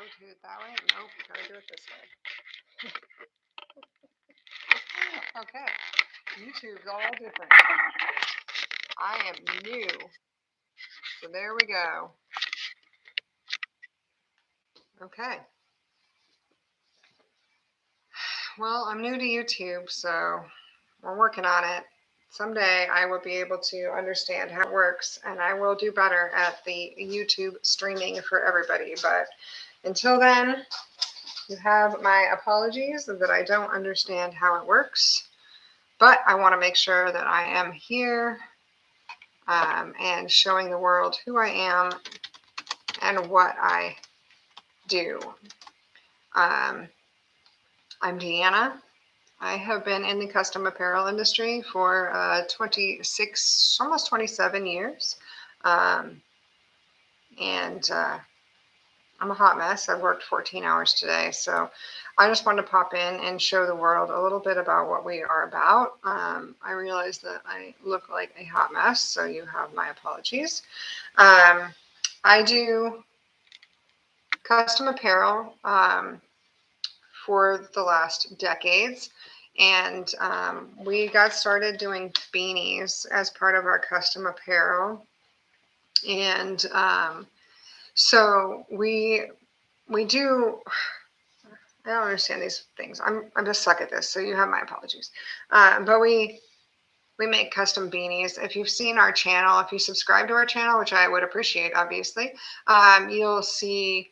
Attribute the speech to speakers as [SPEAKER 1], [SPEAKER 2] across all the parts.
[SPEAKER 1] rotate it that way? Nope, gotta do it this way. Okay, YouTube's all different. I am new, so there we go. Okay. Well, I'm new to YouTube, so we're working on it. Someday I will be able to understand how it works, and I will do better at the YouTube streaming for everybody. But until then, you have my apologies that I don't understand how it works. But I want to make sure that I am here and showing the world who I am and what I do. I'm Deanna. I have been in the custom apparel industry for 26, almost 27 years. And I'm a hot mess. I've worked 14 hours today. So I just wanted to pop in and show the world a little bit about what we are about. I realize that I look like a hot mess, so you have my apologies. I do custom apparel for the last decades. And we got started doing beanies as part of our custom apparel. And so we do, I don't understand these things. I'm just suck at this, so you have my apologies. But we make custom beanies. If you've seen our channel, if you subscribe to our channel, which I would appreciate, obviously, you'll see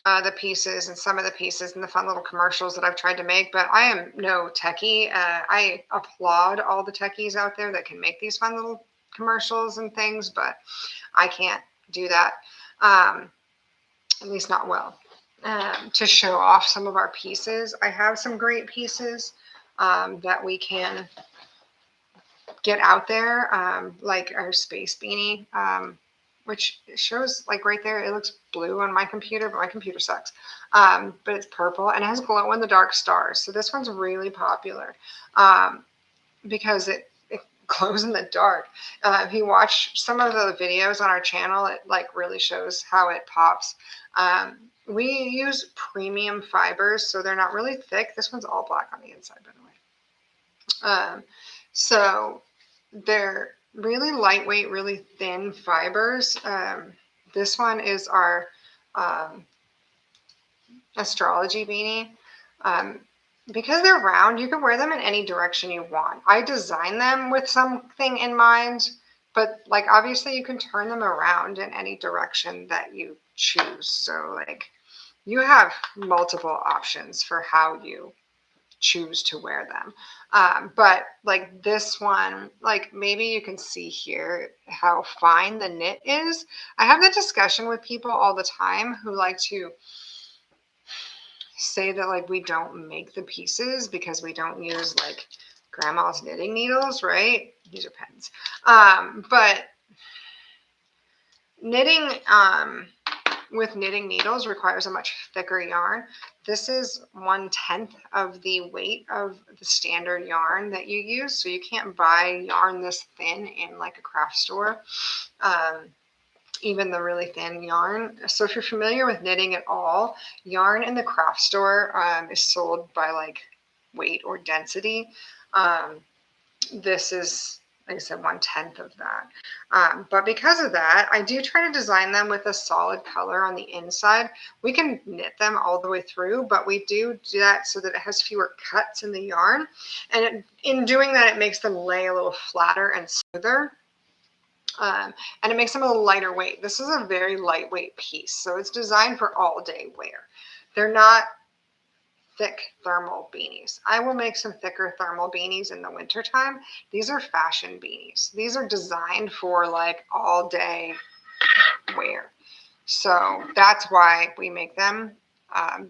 [SPEAKER 1] the pieces and some of the pieces and the fun little commercials that I've tried to make. But I am no techie. I applaud all the techies out there that can make these fun little commercials and things, but I can't do that, at least not well. To show off some of our pieces, I have some great pieces that we can get out there, like our space beanie, which shows like right there. It looks blue on my computer, but my computer sucks. But it's purple and it has glow in the dark stars. So this one's really popular because it glows in the dark. If you watch some of the videos on our channel, it like really shows how it pops. We use premium fibers, so they're not really thick. This one's all black on the inside, by the way. So they're really lightweight, really thin fibers. This one is our astrology beanie. Because they're round, you can wear them in any direction you want. I design them with something in mind, but like obviously you can turn them around in any direction that you choose. So like you have multiple options for how you choose to wear them. But like this one, like maybe you can see here how fine the knit is. I have that discussion with people all the time who like to say that like we don't make the pieces because we don't use like grandma's knitting needles, right? These are pens. But knitting with knitting needles requires a much thicker yarn. This is 1/10 of the weight of the standard yarn that you use. So you can't buy yarn this thin in like a craft store, even the really thin yarn. So if you're familiar with knitting at all, yarn in the craft store is sold by like weight or density. This is, like I said, 1/10 of that. But because of that, I do try to design them with a solid color on the inside. We can knit them all the way through, but we do that so that it has fewer cuts in the yarn. And in doing that, it makes them lay a little flatter and smoother. And it makes them a little lighter weight. This is a very lightweight piece, so it's designed for all day wear. They're not thick thermal beanies. I will make some thicker thermal beanies in the wintertime. These are fashion beanies. These are designed for like all day wear. So that's why we make them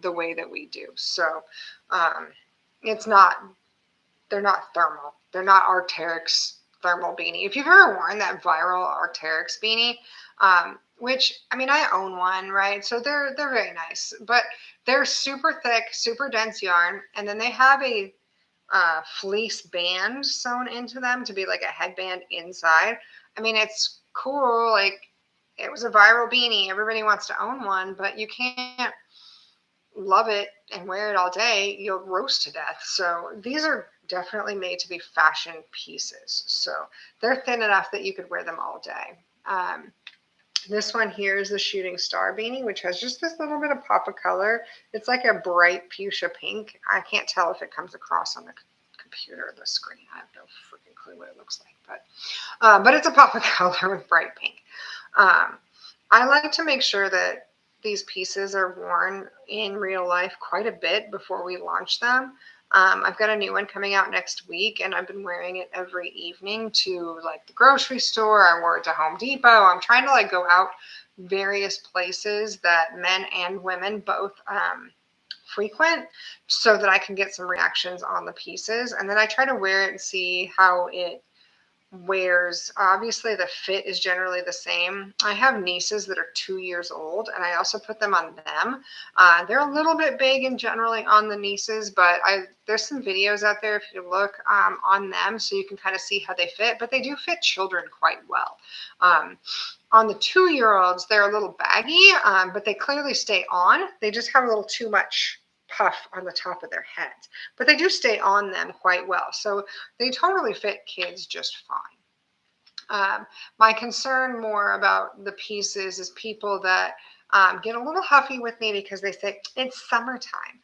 [SPEAKER 1] the way that we do. So they're not thermal. They're not Arc'teryx thermal beanie. If you've ever worn that viral Arc'teryx beanie, which I mean, I own one, right? So they're very nice, but they're super thick, super dense yarn, and then they have a fleece band sewn into them to be like a headband inside. I mean, it's cool. Like it was a viral beanie. Everybody wants to own one, but you can't love it and wear it all day. You'll roast to death. So these are definitely made to be fashion pieces. So they're thin enough that you could wear them all day. This one here is the Shooting Star beanie, which has just this little bit of pop of color. It's like a bright fuchsia pink. I can't tell if it comes across on the computer or the screen. I have no freaking clue what it looks like, but it's a pop of color with bright pink. I like to make sure that these pieces are worn in real life quite a bit before we launch them. I've got a new one coming out next week, and I've been wearing it every evening to like the grocery store. I wore it to Home Depot. I'm trying to like go out various places that men and women both frequent so that I can get some reactions on the pieces. And then I try to wear it and see how it wears. Obviously the fit is generally the same. I have nieces that are 2 years old, and I also put them on them. They're a little bit big and generally on the nieces, but there's some videos out there if you look on them, so you can kind of see how they fit, but they do fit children quite well. On the 2-year-olds, they're a little baggy, but they clearly stay on. They just have a little too much puff on the top of their heads, but they do stay on them quite well. So they totally fit kids just fine. My concern more about the pieces is people that get a little huffy with me because they say it's summertime.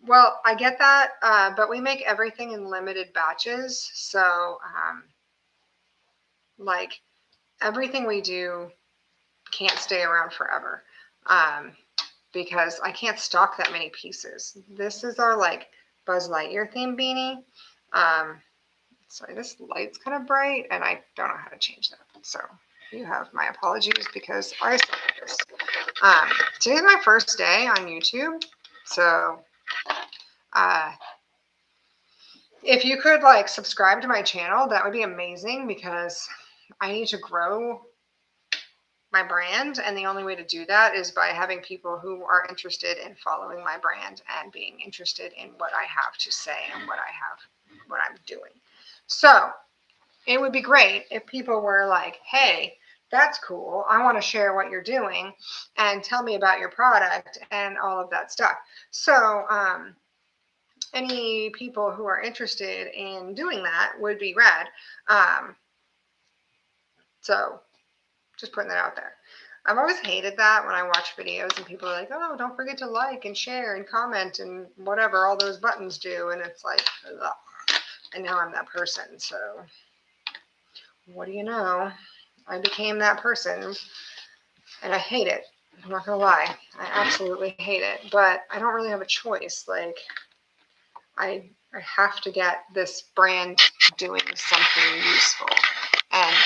[SPEAKER 1] Well, I get that, but we make everything in limited batches. So like everything we do can't stay around forever. Because I can't stock that many pieces. This is our like Buzz Lightyear theme beanie. Sorry, this light's kind of bright and I don't know how to change that. So you have my apologies because I suck at this. Today's my first day on YouTube. So if you could like subscribe to my channel, that would be amazing because I need to grow my brand, and the only way to do that is by having people who are interested in following my brand and being interested in what I have to say and what I'm doing. So it would be great if people were like, hey, that's cool, I want to share what you're doing and tell me about your product and all of that stuff. So any people who are interested in doing that would be rad. So just putting that out there. I've always hated that when I watch videos and people are like, oh, don't forget to like and share and comment and whatever all those buttons do. And it's like, ugh. And now I'm that person. So what do you know? I became that person and I hate it. I'm not going to lie. I absolutely hate it. But I don't really have a choice. Like, I have to get this brand doing something useful. And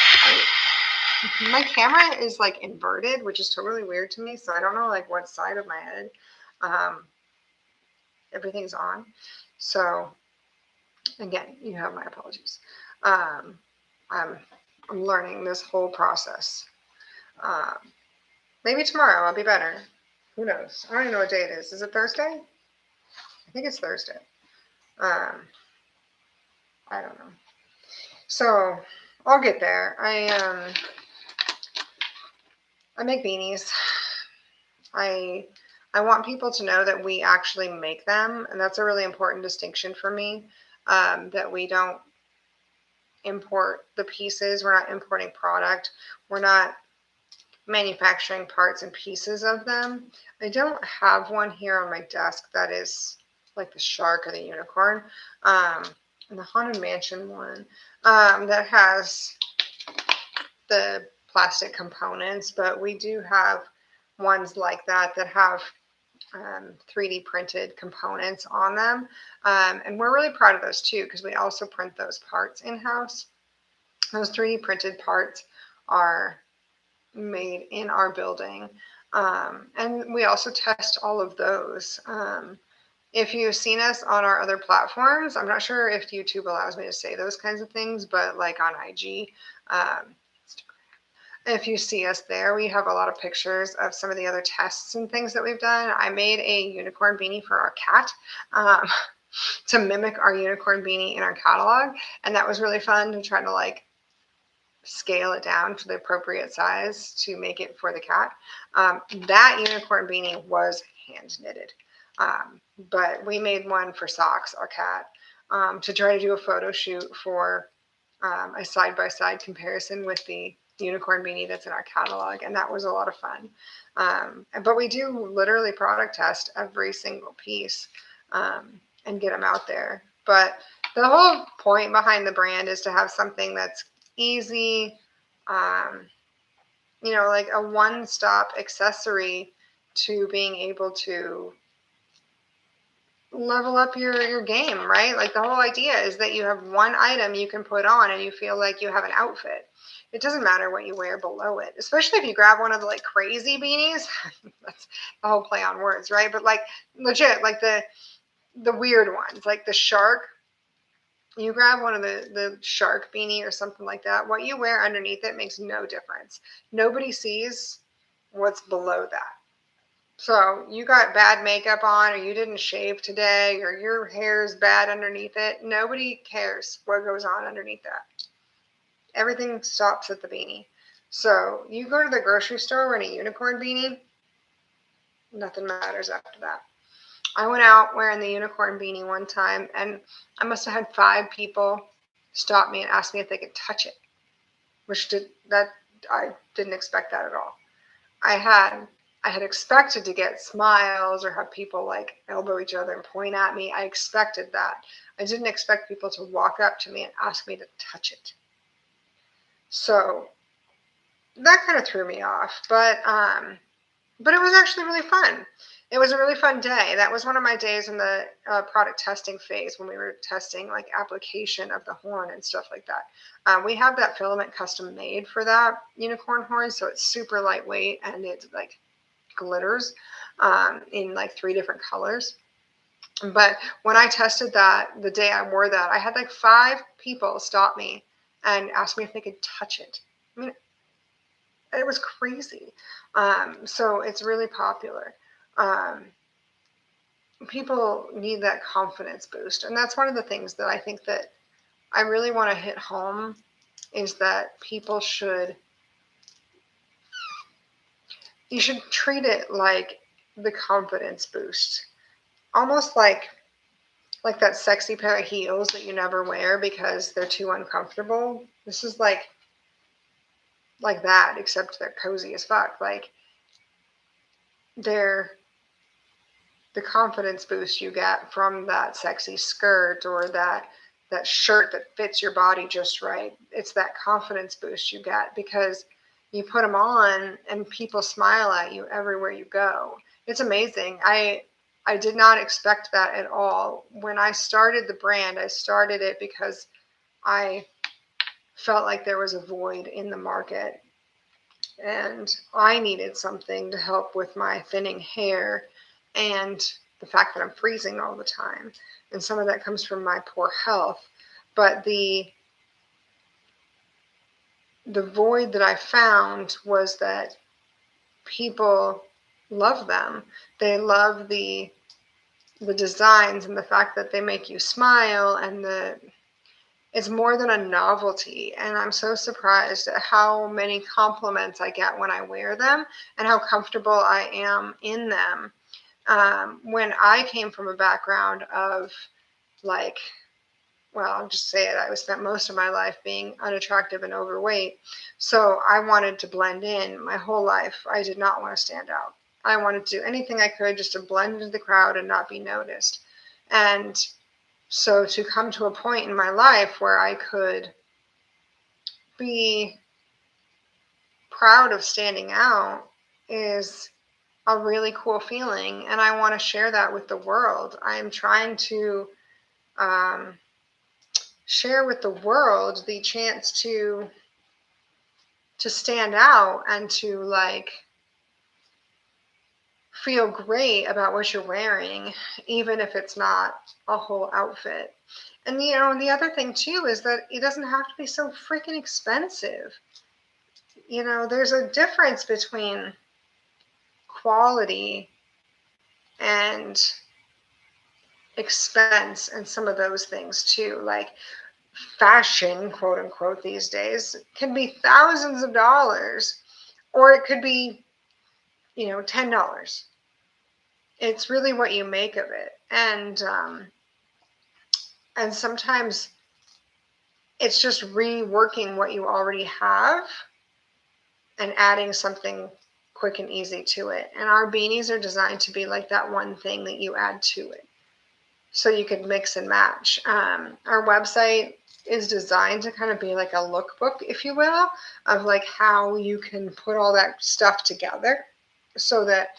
[SPEAKER 1] my camera is like inverted, which is totally weird to me. So I don't know like what side of my head everything's on. So again, you have my apologies. I'm learning this whole process. Maybe tomorrow I'll be better. Who knows? I don't even know what day it is. Is it Thursday? I think it's Thursday. I don't know. So I'll get there. I make beanies. I want people to know that we actually make them, and that's a really important distinction for me, that we don't import the pieces. We're not importing product. We're not manufacturing parts and pieces of them. I don't have one here on my desk that is like the shark or the unicorn. And the Haunted Mansion one that has the plastic components, but we do have ones like that that have 3D printed components on them. And we're really proud of those too, because we also print those parts in-house. Those 3D printed parts are made in our building. And we also test all of those. If you've seen us on our other platforms, I'm not sure if YouTube allows me to say those kinds of things, but like on IG, if you see us there, we have a lot of pictures of some of the other tests and things that we've done. I made a unicorn beanie for our cat to mimic our unicorn beanie in our catalog. And that was really fun to try to like scale it down to the appropriate size to make it for the cat. That unicorn beanie was hand knitted. But we made one for Socks, our cat, to try to do a photo shoot for a side-by-side comparison with the unicorn beanie that's in our catalog, and that was a lot of fun. But we do literally product test every single piece and get them out there. But the whole point behind the brand is to have something that's easy, like a one-stop accessory to being able to level up your game, right? Like the whole idea is that you have one item you can put on and you feel like you have an outfit. It doesn't matter what you wear below it, especially if you grab one of the like crazy beanies. That's the whole play on words, right? But like legit, like the weird ones, like the shark. You grab one of the shark beanie or something like that. What you wear underneath it makes no difference. Nobody sees what's below that. So you got bad makeup on, or you didn't shave today, or your hair is bad underneath it. Nobody cares what goes on underneath that. Everything stops at the beanie. So you go to the grocery store wearing a unicorn beanie, nothing matters after that. I went out wearing the unicorn beanie one time, and I must have had 5 people stop me and ask me if they could touch it, I didn't expect that at all. I had expected to get smiles or have people like elbow each other and point at me. I expected that. I didn't expect people to walk up to me and ask me to touch it. So that kind of threw me off, but it was actually really fun. It was a really fun day. That was one of my days in the product testing phase when we were testing like application of the horn and stuff like that. We have that filament custom made for that unicorn horn, so it's super lightweight and it like glitters in like 3 different colors. But when I tested that, the day I wore that, I had like 5 people stop me and ask me if they could touch it. I mean, it was crazy. So it's really popular. People need that confidence boost. And that's one of the things that I think that I really want to hit home is that you should treat it like the confidence boost. Almost like that sexy pair of heels that you never wear because they're too uncomfortable. This is like that, except they're cozy as fuck. Like they're the confidence boost you get from that sexy skirt or that shirt that fits your body just right. It's that confidence boost you get because you put them on and people smile at you everywhere you go. It's amazing. I did not expect that at all. When I started the brand, I started it because I felt like there was a void in the market and I needed something to help with my thinning hair and the fact that I'm freezing all the time. And some of that comes from my poor health. But the void that I found was that people love them. They love the designs and the fact that they make you smile, and it's more than a novelty. And I'm so surprised at how many compliments I get when I wear them and how comfortable I am in them. When I came from a background of like, well, I'll just say it, I spent most of my life being unattractive and overweight. So I wanted to blend in my whole life. I did not want to stand out. I wanted to do anything I could just to blend into the crowd and not be noticed. And so to come to a point in my life where I could be proud of standing out is a really cool feeling. And I want to share that with the world. I'm trying to share with the world the chance to stand out and to like feel great about what you're wearing, even if it's not a whole outfit. And the other thing too is that it doesn't have to be so freaking expensive. There's a difference between quality and expense and some of those things too. Like fashion, quote unquote, these days can be thousands of dollars, or it could be, $10. It's really what you make of it. And sometimes it's just reworking what you already have and adding something quick and easy to it. And our beanies are designed to be like that one thing that you add to it, so you can mix and match. Our website is designed to kind of be like a lookbook, if you will, of like how you can put all that stuff together so that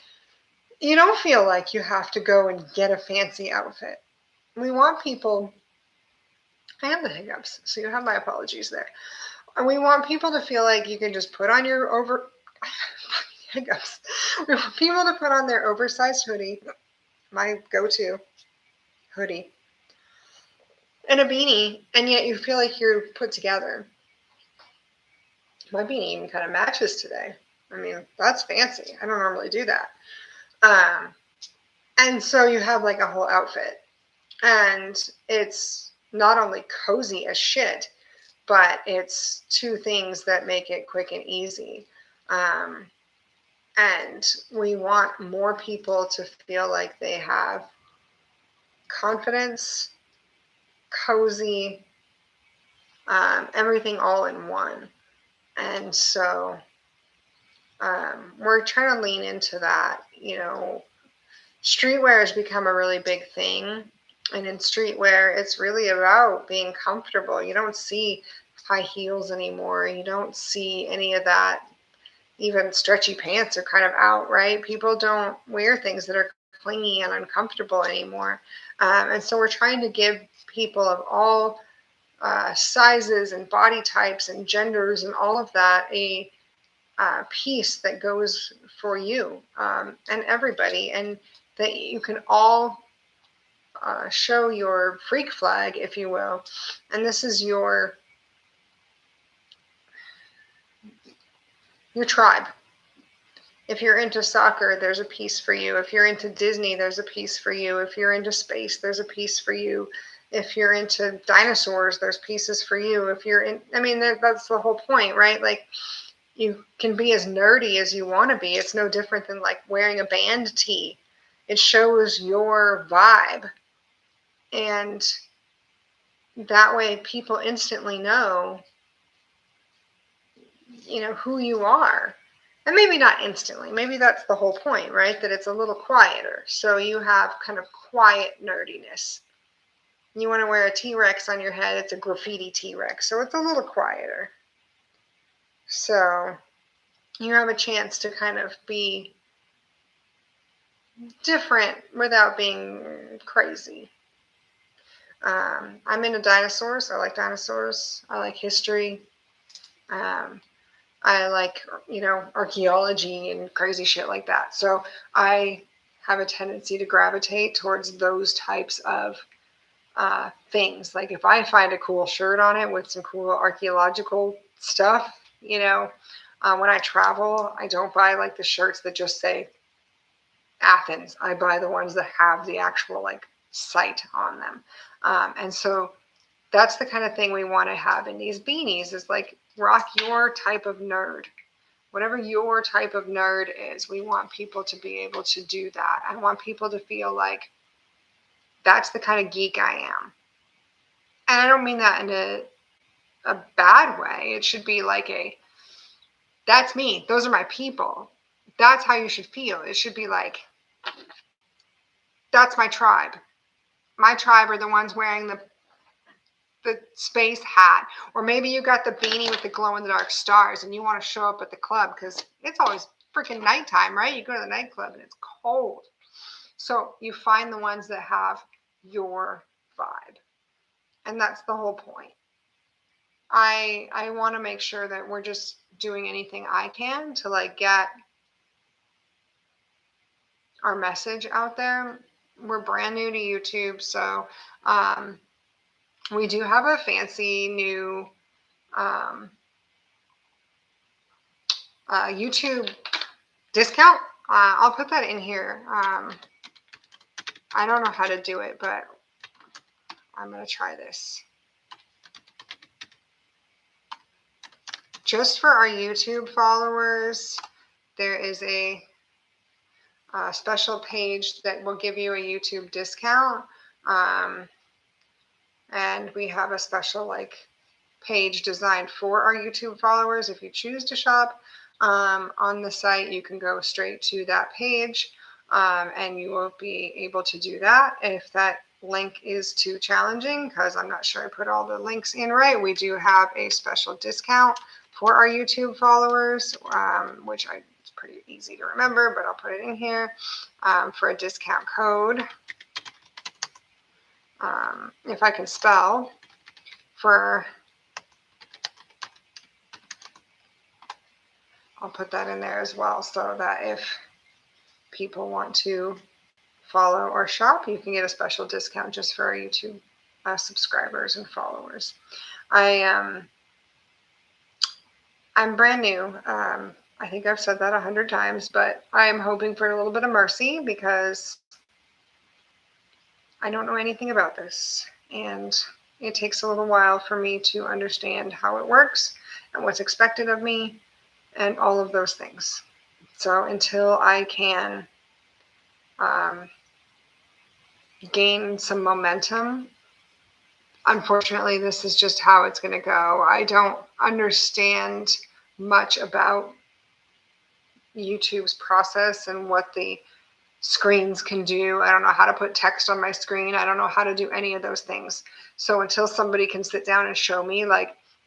[SPEAKER 1] you don't feel like you have to go and get a fancy outfit. We want people, I have the hiccups, so you have my apologies there. And we want people to feel like you can just put on your hiccups. We want people to put on their oversized hoodie, my go-to hoodie, and a beanie, and yet you feel like you're put together. My beanie even kind of matches today. I mean, that's fancy. I don't normally do that. And so you have like a whole outfit. And it's not only cozy as shit, but it's two things that make it quick and easy. And we want more people to feel like they have confidence, cozy, everything all in one. And so we're trying to lean into that. Streetwear has become a really big thing. And in streetwear, it's really about being comfortable. You don't see high heels anymore. You don't see any of that. Even stretchy pants are kind of out, right? People don't wear things that are clingy and uncomfortable anymore. And so we're trying to give people of all sizes and body types and genders and all of that a piece that goes for you and everybody, and that you can all show your freak flag, if you will. And this is your tribe. If you're into soccer, there's a piece for you. If you're into Disney, there's a piece for you. If you're into space, there's a piece for you. If you're into dinosaurs, there's pieces for you. If you're in, I mean, that's the whole point, right? Like, you can be as nerdy as you want to be. It's no different than like wearing a band tee. It shows your vibe. And that way people instantly know, who you are. And maybe not instantly. Maybe that's the whole point, right? That it's a little quieter. So you have kind of quiet nerdiness. You want to wear a T-Rex on your head, it's a graffiti T-Rex. So it's a little quieter. So you have a chance to kind of be different without being crazy. I'm into dinosaurs. I like dinosaurs. I like history. I like, archaeology and crazy shit like that. So I have a tendency to gravitate towards those types of things. Like if I find a cool shirt on it with some cool archaeological stuff, when I travel, I don't buy like the shirts that just say Athens. I buy the ones that have the actual like site on them. And so that's the kind of thing we want to have in these beanies, is like rock your type of nerd. Whatever your type of nerd is, we want people to be able to do that. I want people to feel like that's the kind of geek I am. And I don't mean that in a bad way. It should be like that's me. Those are my people. That's how you should feel. It should be like, that's my tribe. My tribe are the ones wearing the space hat, or maybe you got the beanie with the glow in the dark stars and you want to show up at the club because it's always freaking nighttime, right? You go to the nightclub and it's cold. So you find the ones that have your vibe. And that's the whole point. I want to make sure that we're just doing anything I can to like get our message out there. We're brand new to YouTube, so we do have a fancy new YouTube discount. I'll put that in here. I don't know how to do it, but I'm going to try this. just for our YouTube followers, there is a special page that will give you a YouTube discount. And we have a special page designed for our YouTube followers. If you choose to shop on the site, you can go straight to that page, and you will be able to do that. If that link is too challenging, because I'm not sure I put all the links in right, we do have a special discount for our YouTube followers, which it's pretty easy to remember, but I'll put it in here for a discount code. If I can spell, I'll put that in there as well, so that if people want to follow or shop, you can get a special discount just for our YouTube subscribers and followers. I'm brand new. I think I've said that 100 times, but I'm hoping for a little bit of mercy because I don't know anything about this, and it takes a little while for me to understand how it works and what's expected of me and all of those things. So until I can gain some momentum, unfortunately, this is just how it's going to go. I don't understand much about YouTube's process and what the screens can do. I don't know how to put text on my screen. I don't know how to do any of those things. So until somebody can sit down and show me,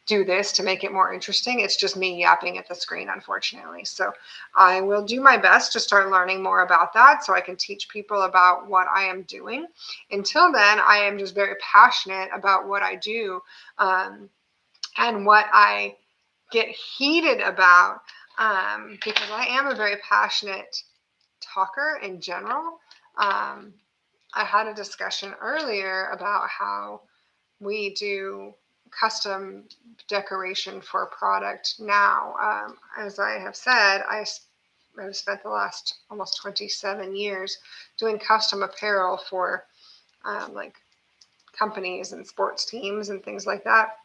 [SPEAKER 1] do this to make it more interesting, it's just me yapping at the screen, unfortunately. So I will do my best to start learning more about that so I can teach people about what I am doing. Until then, I am just very passionate about what I do, and what I get heated about, because I am a very passionate talker in general. I had a discussion earlier about how we do custom decoration for a product now. As I have said, I've spent the last almost 27 years doing custom apparel for companies and sports teams and things like that.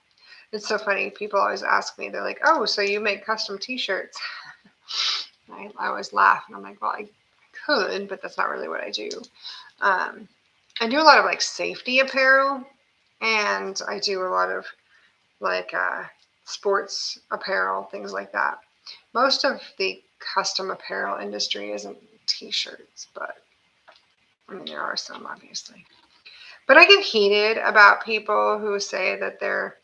[SPEAKER 1] It's so funny. People always ask me, they're like, "Oh, so you make custom t-shirts?" I always laugh and I'm like, well, I could, but that's not really what I do. I do a lot of safety apparel, and I do a lot of sports apparel, things like that. Most of the custom apparel industry isn't t-shirts, but I mean, there are some, obviously. But I get heated about people who say that they're,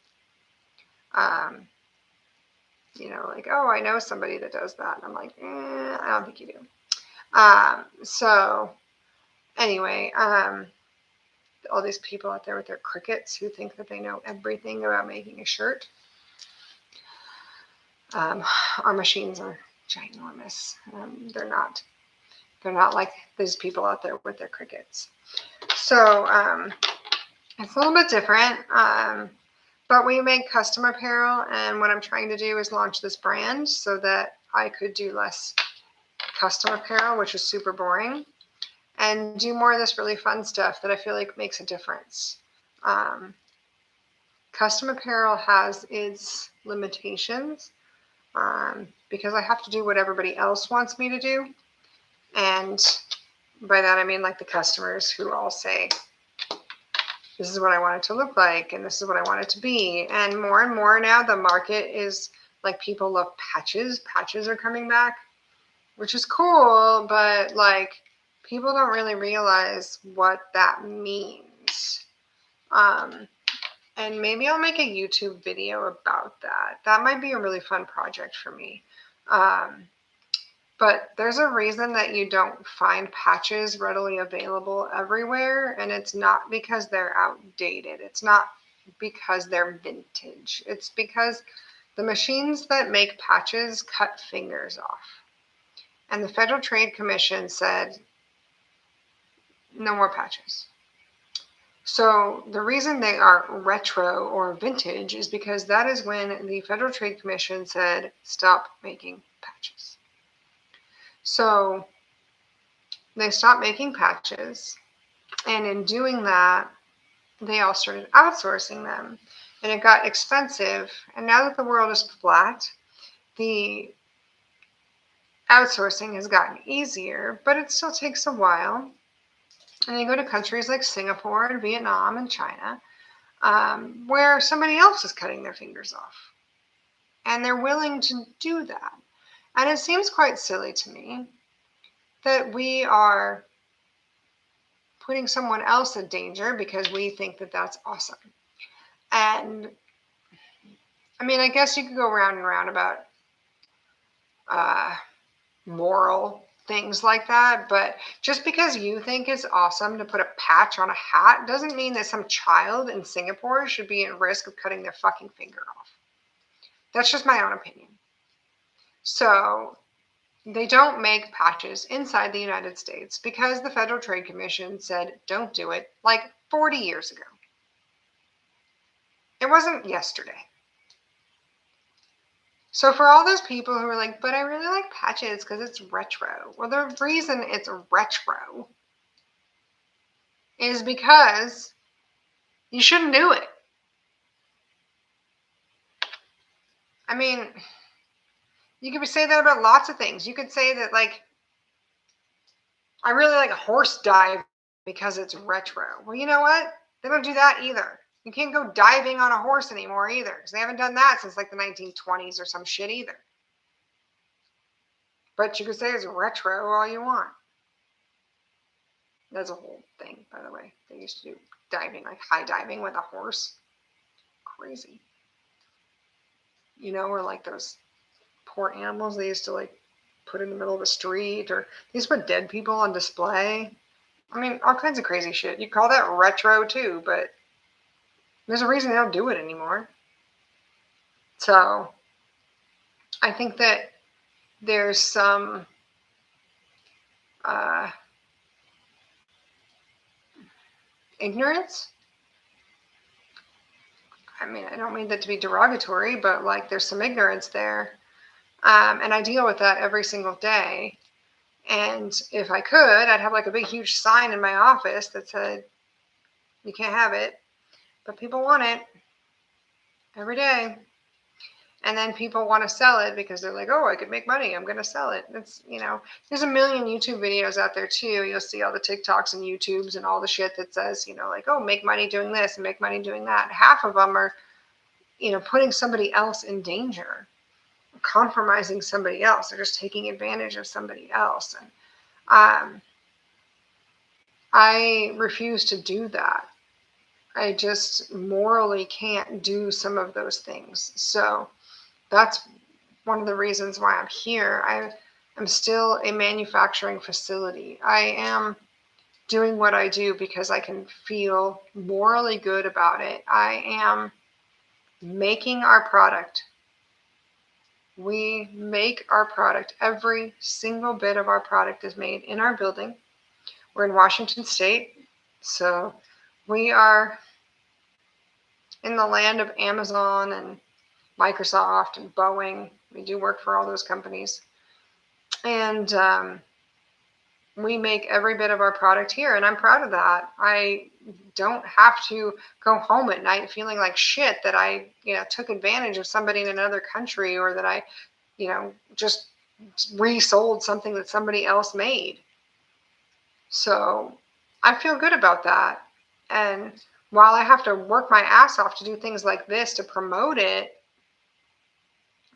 [SPEAKER 1] oh, I know somebody that does that. And I'm like, I don't think you do. So anyway, all these people out there with their crickets who think that they know everything about making a shirt. Our machines are ginormous. They're not like these people out there with their crickets. So it's a little bit different. But we make custom apparel, and what I'm trying to do is launch this brand so that I could do less custom apparel, which is super boring, and do more of this really fun stuff that I feel like makes a difference. Custom apparel has its limitations, because I have to do what everybody else wants me to do. And by that, I mean the customers who all say, this is what I want it to look like, and this is what I want it to be. And more now, the market is people love patches. Patches are coming back, which is cool, but people don't really realize what that means. And maybe I'll make a YouTube video about that. That might be a really fun project for me. But there's a reason that you don't find patches readily available everywhere, and it's not because they're outdated. It's not because they're vintage. It's because the machines that make patches cut fingers off. And the Federal Trade Commission said, no more patches. So the reason they are retro or vintage is because that is when the Federal Trade Commission said, stop making patches. So they stopped making patches, and in doing that, they all started outsourcing them, and it got expensive. And now that the world is flat, the outsourcing has gotten easier, but it still takes a while. And you go to countries like Singapore and Vietnam and China, where somebody else is cutting their fingers off. And they're willing to do that. And it seems quite silly to me that we are putting someone else in danger because we think that that's awesome. And I mean, I guess you could go round and round about moral things like that, but just because you think it's awesome to put a patch on a hat doesn't mean that some child in Singapore should be at risk of cutting their fucking finger off. That's just my own opinion. So they don't make patches inside the United States because the Federal Trade Commission said don't do it like 40 years ago. It wasn't yesterday. So for all those people who are like, but I really like patches because it's retro. Well, the reason it's retro is because you shouldn't do it. I mean, you could say that about lots of things. You could say that, like, I really like a horse dive because it's retro. Well, you know what? They don't do that either. You can't go diving on a horse anymore either because they haven't done that since like the 1920s or some shit either. But you could say it's retro all you want. That's a whole thing, by the way. They used to do diving, like high diving with a horse. Crazy. You know, or like those poor animals they used to like put in the middle of the street, or they used to put dead people on display. I mean, all kinds of crazy shit. You call that retro too, but there's a reason they don't do it anymore. So I think that there's some ignorance. I mean, I don't mean that to be derogatory, but like there's some ignorance there. And I deal with that every single day. And if I could, I'd have like a big, huge sign in my office that said, you can't have it, but people want it every day. And then people want to sell it because they're like, oh, I could make money. I'm going to sell it. It's, you know, there's a million YouTube videos out there too. You'll see all the TikToks and YouTubes and all the shit that says, you know, like, oh, make money doing this and make money doing that. Half of them are, you know, putting somebody else in danger, compromising somebody else. They're just taking advantage of somebody else. And I refuse to do that. I just morally can't do some of those things. So that's one of the reasons why I'm here. I'm still a manufacturing facility. I am doing what I do because I can feel morally good about it. I am making our product. We make our product. Every single bit of our product is made in our building. We're in Washington State. So we are in the land of Amazon and Microsoft and Boeing. We do work for all those companies. And we make every bit of our product here, and I'm proud of that. I don't have to go home at night feeling like shit that I, you know, took advantage of somebody in another country, or that I, you know, just resold something that somebody else made. So I feel good about that. And while I have to work my ass off to do things like this to promote it,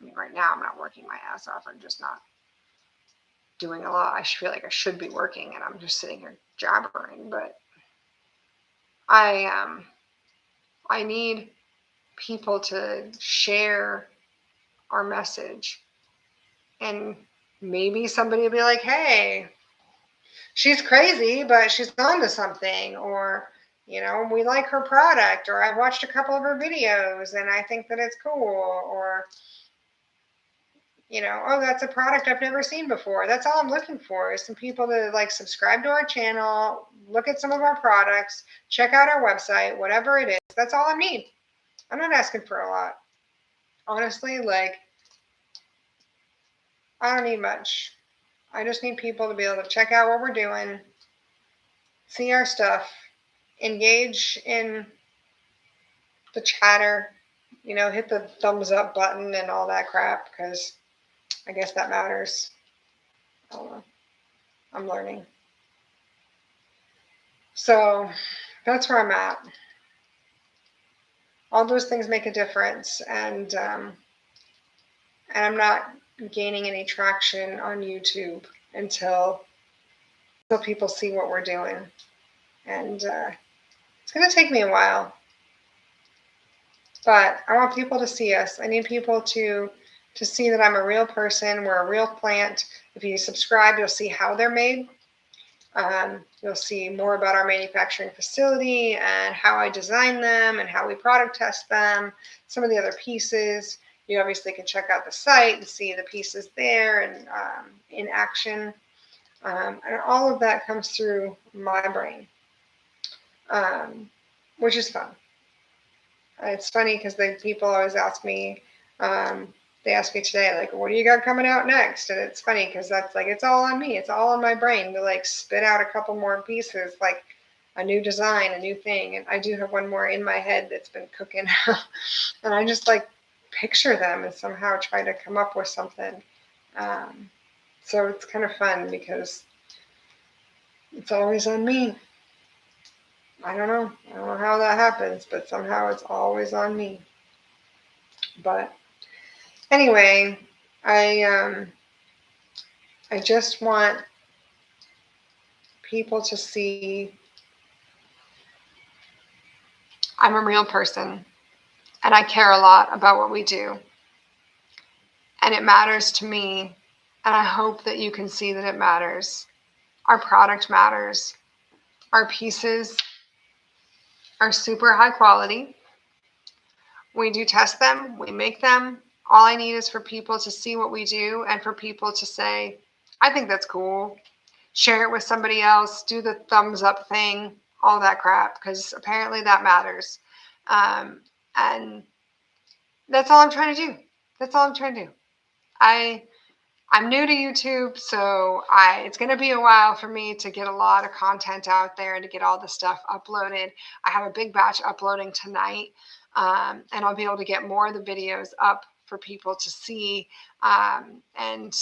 [SPEAKER 1] I mean, right now I'm not working my ass off. I'm just not doing a lot. I feel like I should be working, and I'm just sitting here jabbering. But I need people to share our message, and maybe somebody will be like, "Hey, she's crazy, but she's onto something," or, you know, we like her product, or I watched a couple of her videos and I think that it's cool, or, you know, oh, that's a product I've never seen before. That's all I'm looking for, is some people to like subscribe to our channel, look at some of our products, check out our website, whatever it is. That's all I need. I'm not asking for a lot. Honestly, like, I don't need much. I just need people to be able to check out what we're doing, see our stuff, engage in the chatter, you know, hit the thumbs up button and all that crap, because I guess that matters. I don't know. I'm learning. So that's where I'm at. All those things make a difference, and I'm not gaining any traction on YouTube until people see what we're doing, and it's going to take me a while. But I want people to see us. I need people to see that I'm a real person. We're a real plant. If you subscribe, you'll see how they're made. You'll see more about our manufacturing facility and how I design them and how we product test them, some of the other pieces. You obviously can check out the site and see the pieces there and in action. And all of that comes through my brain, which is fun. It's funny because people always ask me, they asked me today, like, what do you got coming out next? And it's funny because that's like, it's all on me. It's all on my brain to like spit out a couple more pieces, like a new design, a new thing. And I do have one more in my head that's been cooking. And I just like picture them and somehow try to come up with something. So it's kind of fun because it's always on me. I don't know. I don't know how that happens, but somehow it's always on me. But anyway, I just want people to see I'm a real person and I care a lot about what we do. And it matters to me. And I hope that you can see that it matters. Our product matters. Our pieces are super high quality. We do test them. We make them. All I need is for people to see what we do and for people to say, I think that's cool. Share it with somebody else. Do the thumbs up thing. All that crap. Because apparently that matters. And that's all I'm trying to do. That's all I'm trying to do. I'm new to YouTube, so it's going to be a while for me to get a lot of content out there and to get all the stuff uploaded. I have a big batch uploading tonight, and I'll be able to get more of the videos up for people to see. And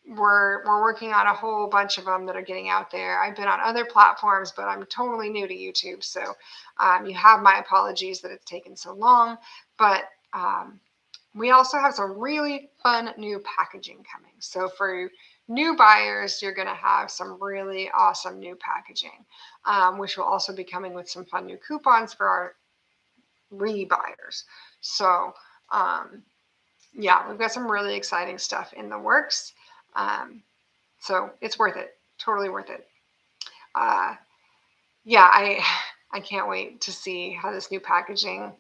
[SPEAKER 1] we're working on a whole bunch of them that are getting out there. I've been on other platforms, but I'm totally new to YouTube, so you have my apologies that it's taken so long, but we also have some really fun new packaging coming. So for new buyers, you're going to have some really awesome new packaging, which will also be coming with some fun new coupons for our rebuyers. So yeah, we've got some really exciting stuff in the works. So it's worth it. Totally worth it. Yeah, I can't wait to see how this new packaging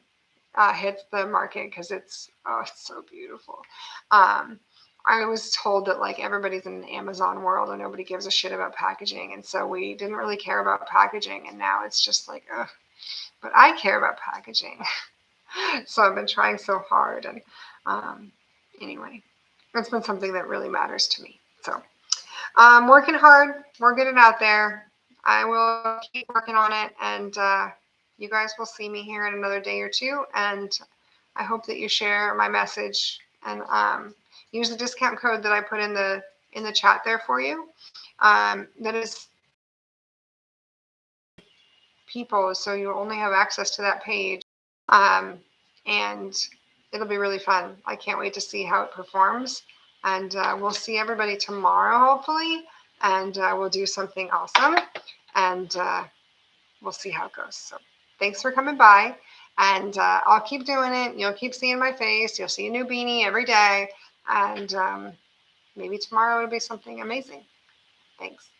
[SPEAKER 1] hits the market because it's so beautiful. I was told that like everybody's in the Amazon world and nobody gives a shit about packaging, and so we didn't really care about packaging, and now it's just like, ugh. But I care about packaging, so I've been trying so hard, and anyway, it's been something that really matters to me. So I'm working hard. We're getting out there. I will keep working on it, and you guys will see me here in another day or two, and I hope that you share my message and use the discount code that I put in the chat there for you. That is people, so you only have access to that page, and it'll be really fun. I can't wait to see how it performs, and we'll see everybody tomorrow, hopefully, and we'll do something awesome, and we'll see how it goes. So thanks for coming by, and I'll keep doing it. You'll keep seeing my face. You'll see a new beanie every day, and maybe tomorrow it'll be something amazing. Thanks.